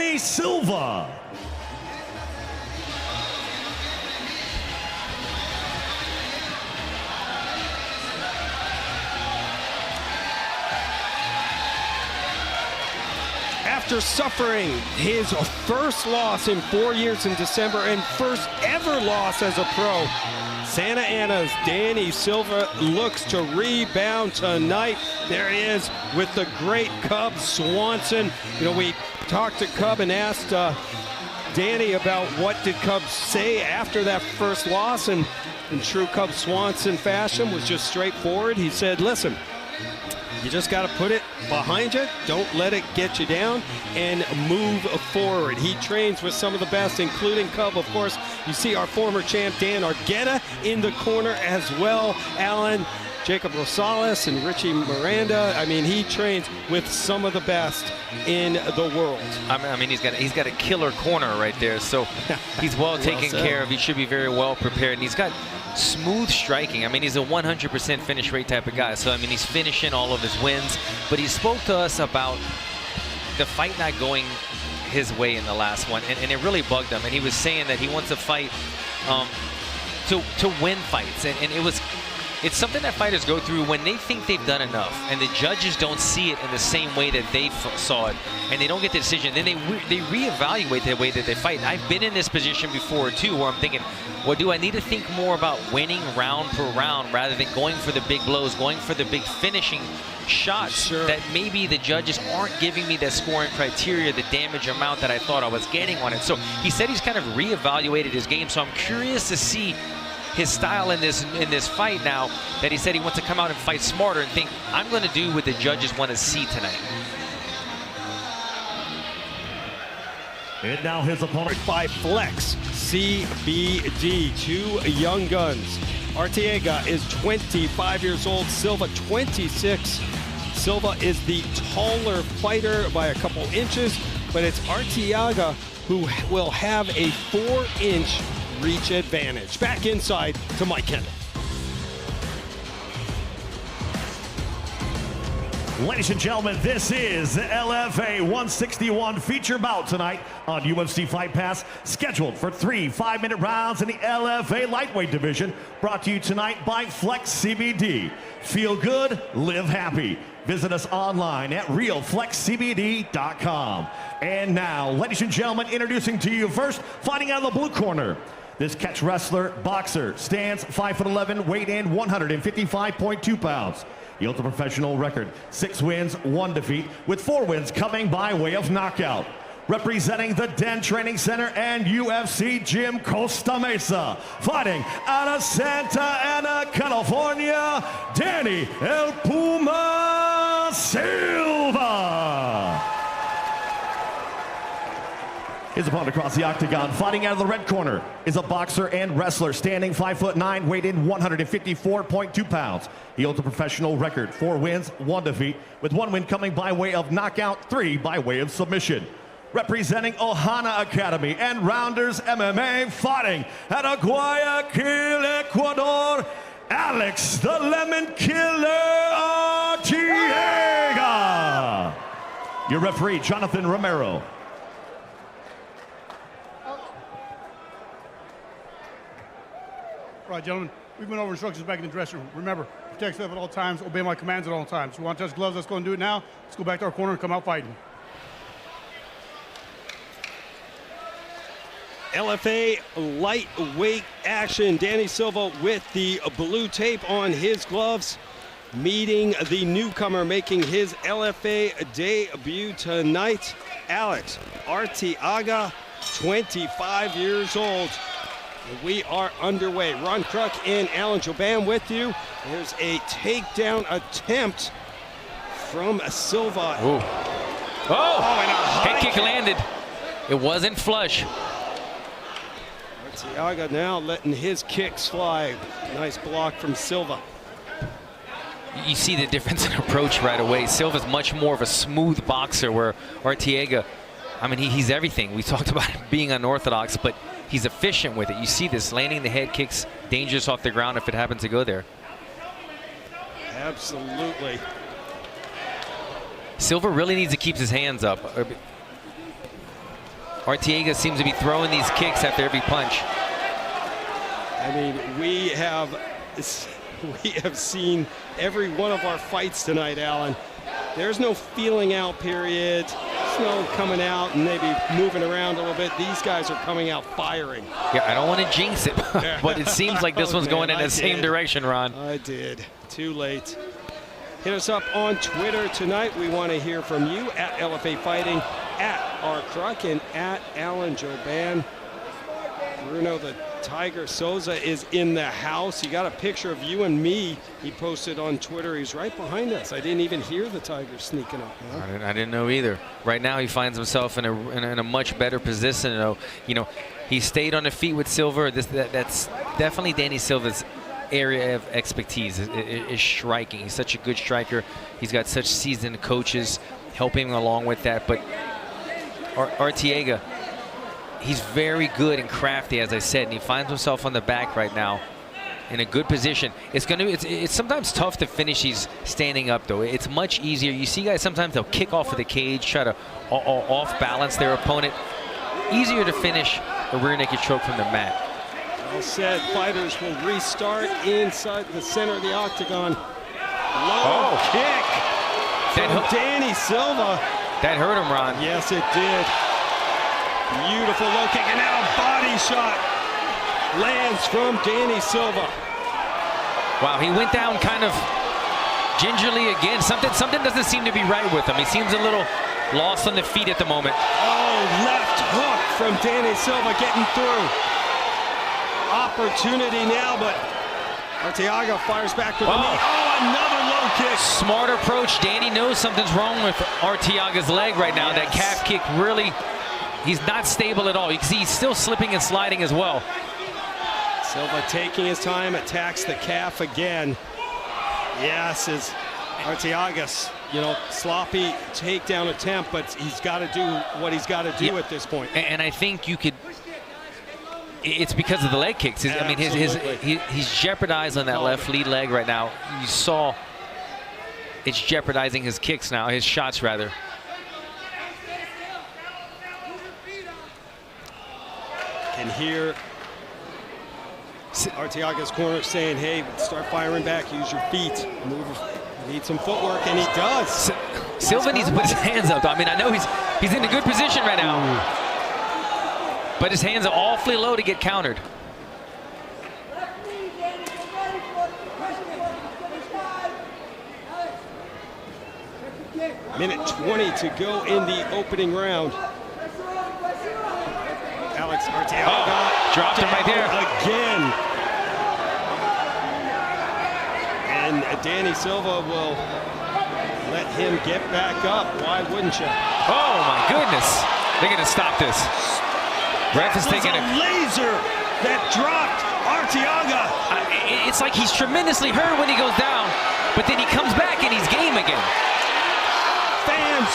Danny Silva. After suffering his first loss in 4 years in December and first ever loss as a pro, Santa Ana's Danny Silva looks to rebound tonight. There he is with the great Cub Swanson. You know, we talked to Cub and asked Danny about what did Cub say after that first loss, and in true Cub Swanson fashion was just straightforward. He said, listen, you just got to put it behind you. Don't let it get you down and move forward. He trains with some of the best, including Cub, of course. You see our former champ, Dan Argueta, in the corner as well. Alan, Jacob Rosales, and Richie Miranda. I mean, he trains with some of the best in the world. I mean, he's got a killer corner right there. So he's well taken care of. He should be very well prepared. And he's got smooth striking. I mean, he's a 100% finish rate type of guy. So, I mean, he's finishing all of his wins. But he spoke to us about the fight not going his way in the last one. And it really bugged him. And he was saying that he wants to fight to win fights. And it's something that fighters go through when they think they've done enough and the judges don't see it in the same way that they saw it, and they don't get the decision. Then they reevaluate the way that they fight. And I've been in this position before too, where I'm thinking, well, do I need to think more about winning round per round rather than going for the big blows, going for the big finishing shots that maybe the judges aren't giving me the scoring criteria, the damage amount that I thought I was getting on it. So he said he's kind of reevaluated his game. So I'm curious to see his style in this fight now, that he said he wants to come out and fight smarter and think, I'm going to do what the judges want to see tonight. And now his opponent by Flex CBD, two young guns. Arteaga is 25 years old, Silva 26. Silva is the taller fighter by a couple inches, but it's Arteaga who will have a 4-inch reach advantage. Back inside to Mike Kendall. Ladies and gentlemen, this is the LFA 161 feature bout tonight on UFC Fight Pass, scheduled for 3 5-minute rounds in the LFA lightweight division, brought to you tonight by Flex CBD. Feel good, live happy. Visit us online at realflexcbd.com. And now, ladies and gentlemen, introducing to you first, fighting out of the blue corner, this catch wrestler, boxer, stands 5'11", weighed in 155.2 pounds. He holds a professional record, 6 wins, 1 defeat, with 4 wins coming by way of knockout. Representing the Den Training Center and UFC Gym Costa Mesa, fighting out of Santa Ana, California, Danny El Puma Silva. His opponent across the octagon, fighting out of the red corner, is a boxer and wrestler, standing 5'9", weighed in 154.2 pounds. He holds a professional record, 4 wins, 1 defeat, with 1 win coming by way of knockout, 3 by way of submission. Representing Ohana Academy and Rounders MMA, fighting out of Guayaquil, Ecuador, Alex the Lemon Killer Arteaga. Your referee, Jonathan Romero. All right, gentlemen, we've been over instructions back in the dressing room. Remember, protect yourself at all times, obey my commands at all times. So we want to touch gloves, let's go and do it now. Let's go back to our corner and come out fighting. LFA lightweight action. Danny Silva with the blue tape on his gloves, meeting the newcomer making his LFA debut tonight, Alex Arteaga, 25 years old. We are underway. Ron Kruk and Alan Joban with you. There's a takedown attempt from Silva. Ooh. Oh, and a head kick landed. It wasn't flush. Arteaga now letting his kicks fly. Nice block from Silva. You see the difference in approach right away. Silva's much more of a smooth boxer, where Arteaga, I mean, he's everything. We talked about him being unorthodox, but he's efficient with it. You see this, landing the head kicks, dangerous off the ground if it happens to go there. Absolutely. Silva really needs to keep his hands up. Arteaga seems to be throwing these kicks after every punch. I mean, we have seen every one of our fights tonight, Alan. There's no feeling out period. There's no coming out and maybe moving around a little bit. These guys are coming out firing. Yeah, I don't want to jinx it, but it seems like this one's going in the same direction, Ron. I did. Too late. Hit us up on Twitter tonight. We want to hear from you at LFA Fighting, at R. Kruk, and at Alan Joban. Bruno the Tiger Souza is in the house. He got a picture of you and me. He posted on Twitter. He's right behind us. I didn't even hear the Tiger sneaking up. Man. I didn't know either. Right now, he finds himself in a much better position. You know, he stayed on the feet with Silva. That's definitely Danny Silva's area of expertise is striking. He's such a good striker. He's got such seasoned coaches helping him along with that. But Arteaga, he's very good and crafty, as I said, and he finds himself on the back right now in a good position. It's sometimes tough to finish these standing up, though. It's much easier. You see guys sometimes they'll kick off of the cage, try to off balance their opponent. Easier to finish a rear naked choke from the mat. Well said. Fighters will restart inside the center of the octagon. Low kick from Danny Silva. That hurt him, Ron. Yes, it did. Beautiful low kick, and now a body shot lands from Danny Silva. Wow, he went down kind of gingerly again. Something doesn't seem to be right with him. He seems a little lost on the feet at the moment. Oh, left hook from Danny Silva getting through. Opportunity now, but Arteaga fires back with a knee. Oh, another low kick. Smart approach. Danny knows something's wrong with Arteaga's leg right now. Yes. That calf kick really, he's not stable at all. You can see he's still slipping and sliding as well. Silva taking his time, attacks the calf again. Yes, is Arteaga's, sloppy takedown attempt, but he's got to do what he's got to do at this point. And I think you could, it's because of the leg kicks. I mean, he's jeopardized on that left lead leg right now. You saw it's jeopardizing his kicks now, his shots rather. Can hear Arteaga's corner saying, hey, start firing back, use your feet, move, need some footwork, and he does. Silva needs to put his hands up. I mean, I know he's in a good position right now. But his hands are awfully low to get countered. Minute 20 to go in the opening round. Alex Arteaga dropped him right there again. And Danny Silva will let him get back up. Why wouldn't you? Oh my goodness. They're going to stop this. Ref is taking a laser that dropped Arteaga. It's like he's tremendously hurt when he goes down, but then he comes back and he's game again. Fans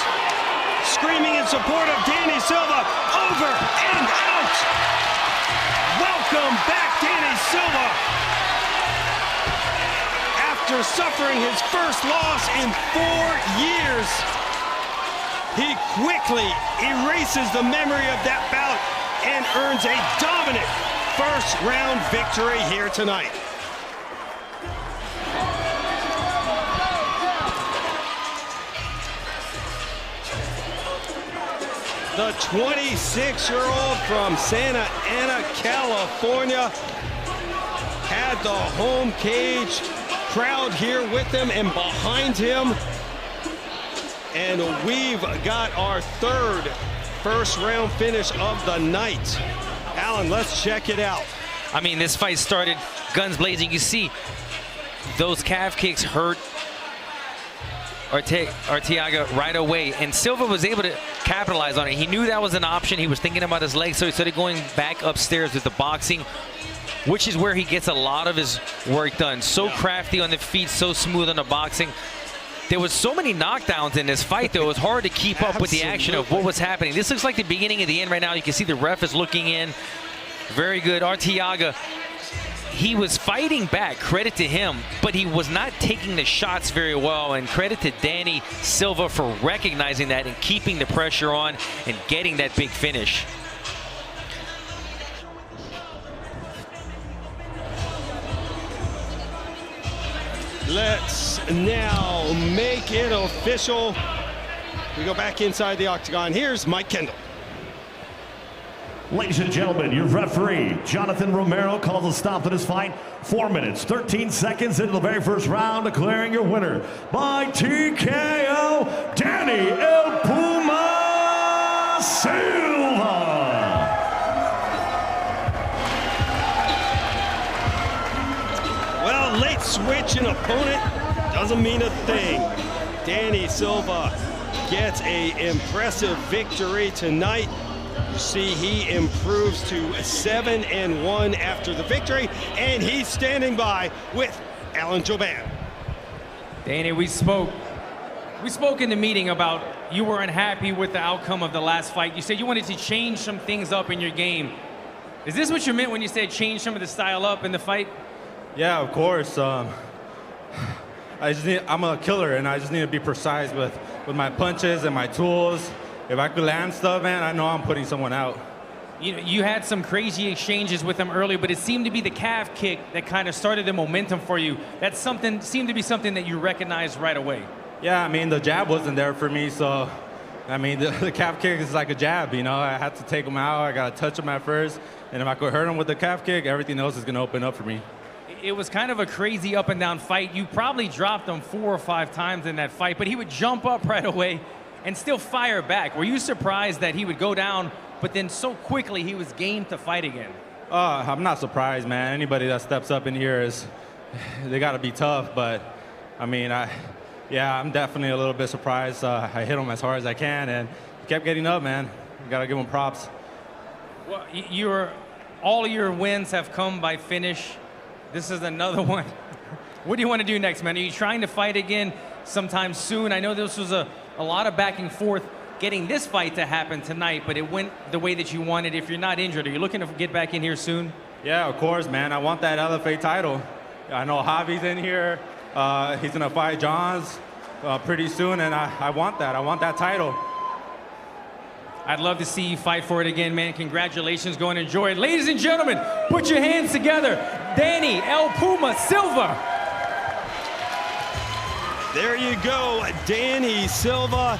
screaming in support of Danny Silva. Over and out. Welcome back, Danny Silva. After suffering his first loss in 4 years, he quickly erases the memory of that bout and earns a dominant first-round victory here tonight. The 26-year-old from Santa Ana, California, had the home cage crowd here with him and behind him. And we've got our third first-round finish of the night. Alan, let's check it out. I mean, this fight started guns blazing. You see those calf kicks hurt Arteaga right away, and Silva was able to capitalize on it. He knew that was an option. He was thinking about his legs, so he started going back upstairs with the boxing, which is where he gets a lot of his work done. So crafty on the feet, so smooth on the boxing. There was so many knockdowns in this fight, though. It was hard to keep up with the action of what was happening. This looks like the beginning of the end right now. You can see the ref is looking in. Very good. Arteaga, he was fighting back, credit to him, but he was not taking the shots very well, and credit to Danny Silva for recognizing that and keeping the pressure on and getting that big finish. Let's now make it official. We go back inside the octagon. Here's Mike Kendall. Ladies and gentlemen, your referee, Jonathan Romero, calls a stop to this fight. 4 minutes, 13 seconds into the very first round, declaring your winner by TKO, Danny El Puma Silva. Well, late switch in opponent doesn't mean a thing. Danny Silva gets an impressive victory tonight. You see, he improves to 7-1 after the victory, and he's standing by with Alan Jouban. Danny, we spoke in the meeting about you were unhappy with the outcome of the last fight. You said you wanted to change some things up in your game. Is this what you meant when you said change some of the style up in the fight? Yeah, of course. I'm a killer, and I just need to be precise with my punches and my tools. If I could land stuff, man, I know I'm putting someone out. You know, you had some crazy exchanges with him earlier, but it seemed to be the calf kick that kind of started the momentum for you. That's seemed to be something that you recognized right away. Yeah, I mean, the jab wasn't there for me, so, I mean, the calf kick is like a jab, you know? I had to take him out. I got to touch him at first, and if I could hurt him with the calf kick, everything else is going to open up for me. It was kind of a crazy up and down fight. You probably dropped him 4 or 5 times in that fight, but he would jump up right away and still fire back. Were you surprised that he would go down, but then so quickly he was game to fight again? I'm not surprised, man. Anybody that steps up in here they got to be tough, but, I mean, I'm definitely a little bit surprised. I hit him as hard as I can, and he kept getting up, man. You got to give him props. Well, all your wins have come by finish. This is another one. What do you want to do next, man? Are you trying to fight again sometime soon? I know this was a lot of back and forth getting this fight to happen tonight, but it went the way that you wanted. If you're not injured, are you looking to get back in here soon? Yeah, of course, man. I want that LFA title. I know Javi's in here. He's going to fight Johns pretty soon, and I want that. I want that title. I'd love to see you fight for it again, man. Congratulations. Go and enjoy it. Ladies and gentlemen, put your hands together. Danny El Puma Silva. There you go. Danny Silva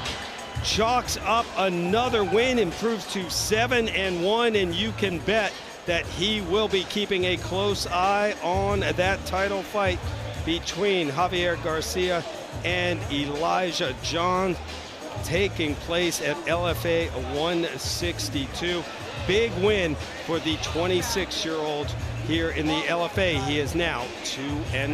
chalks up another win, improves to 7-1, and you can bet that he will be keeping a close eye on that title fight between Javier Garcia and Elijah John, taking place at LFA 162. Big win for the 26-year-old here in the LFA. He is now 2-0.